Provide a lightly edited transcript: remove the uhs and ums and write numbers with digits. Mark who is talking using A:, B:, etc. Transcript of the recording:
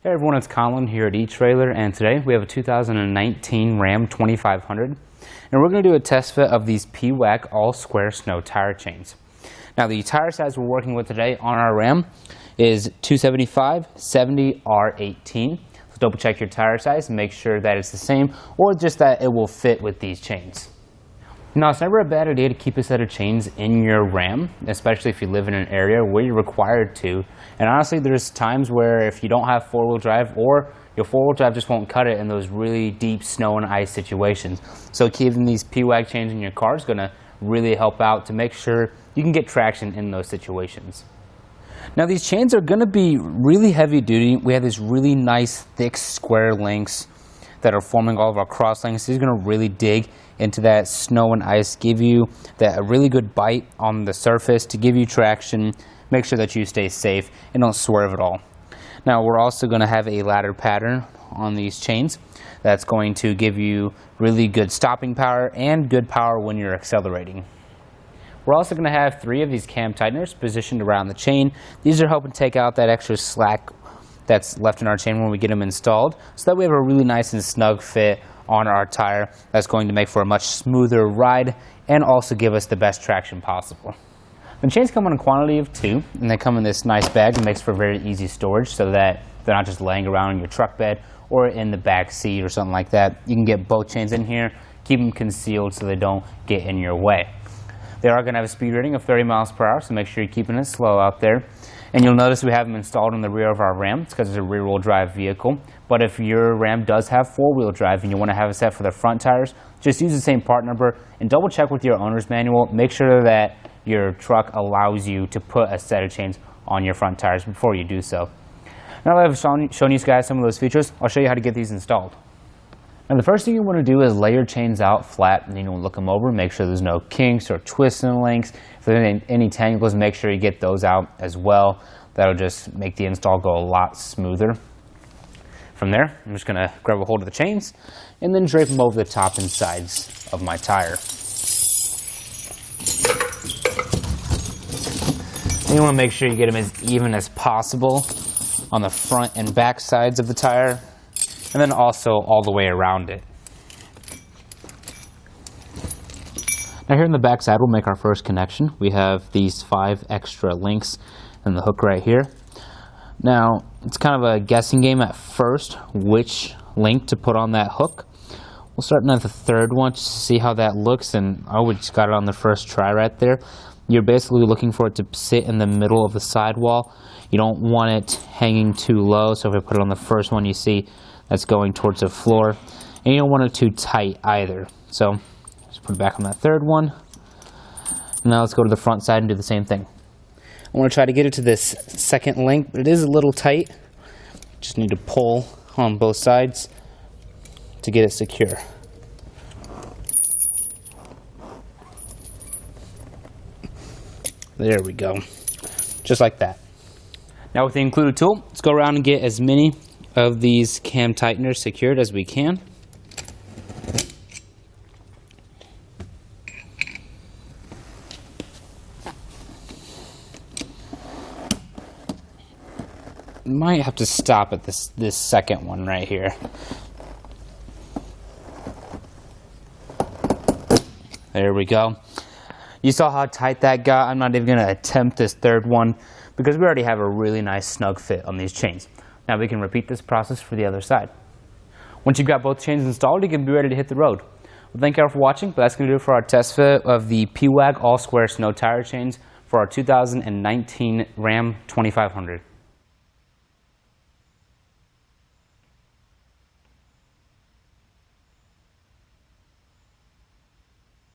A: Hey everyone, it's Collin here at etrailer, and today we have a 2019 Ram 2500, and we're going to do a test fit of these Pewag all-square snow tire chains. Now the tire size we're working with today on our Ram is 275/70/R18. So double check your tire size and make sure that it's the same, or just that it will fit with these chains. Now, it's never a bad idea to keep a set of chains in your Ram, especially if you live in an area where you're required to. And honestly, there's times where if you don't have four-wheel drive, or your four-wheel drive just won't cut it in those really deep snow and ice situations. So keeping these Pewag chains in your car is going to really help out to make sure you can get traction in those situations. Now, these chains are going to be really heavy duty. We have these really nice thick square links that are forming all of our cross links. These are going to really dig into that snow and ice, give you that a really good bite on the surface to give you traction, make sure that you stay safe and don't swerve at all. Now, we're also going to have a ladder pattern on these chains that's going to give you really good stopping power and good power when you're accelerating. We're also going to have 3 of these cam tighteners positioned around the chain. These are helping take out that extra slack that's left in our chain when we get them installed, so that we have a really nice and snug fit on our tire that's going to make for a much smoother ride and also give us the best traction possible. The chains come in a quantity of 2, and they come in this nice bag that makes for very easy storage so that they're not just laying around in your truck bed or in the back seat or something like that. You can get both chains in here, keep them concealed so they don't get in your way. They are going to have a speed rating of 30 miles per hour, so make sure you're keeping it slow out there. And you'll notice we have them installed in the rear of our Ram. It's because it's a rear-wheel drive vehicle. But if your Ram does have four-wheel drive and you want to have a set for the front tires, just use the same part number and double check with your owner's manual. Make sure that your truck allows you to put a set of chains on your front tires before you do so. Now that I've shown you guys some of those features, I'll show you how to get these installed. Now the first thing you want to do is lay your chains out flat, and look them over, make sure there's no kinks or twists in the links. If there's any tangles, make sure you get those out as well. That'll just make the install go a lot smoother. From there, I'm just going to grab a hold of the chains and then drape them over the top and sides of my tire. And you want to make sure you get them as even as possible on the front and back sides of the tire, and then also all the way around it. Now here in the back side, we'll make our first connection. We have these 5 extra links and the hook right here. Now, it's kind of a guessing game at first which link to put on that hook. We'll start at the 3rd one just to see how that looks, and we just got it on the first try right there. You're basically looking for it to sit in the middle of the sidewall. You don't want it hanging too low, so if I put it on the first one, you see that's going towards the floor. And you don't want it too tight either. So just put it back on that 3rd one. Now let's go to the front side and do the same thing. I want to try to get it to this 2nd link, but it is a little tight. Just need to pull on both sides to get it secure. There we go. Just like that. Now with the included tool, let's go around and get as many of these cam tighteners secured as we can. Might have to stop at this 2nd one right here. There we go. You saw how tight that got. I'm not even going to attempt this 3rd one because we already have a really nice snug fit on these chains. Now we can repeat this process for the other side. Once you've got both chains installed, you can be ready to hit the road. Well, thank you all for watching, but that's going to do it for our test fit of the Pewag all-square snow tire chains for our 2019 Ram 2500.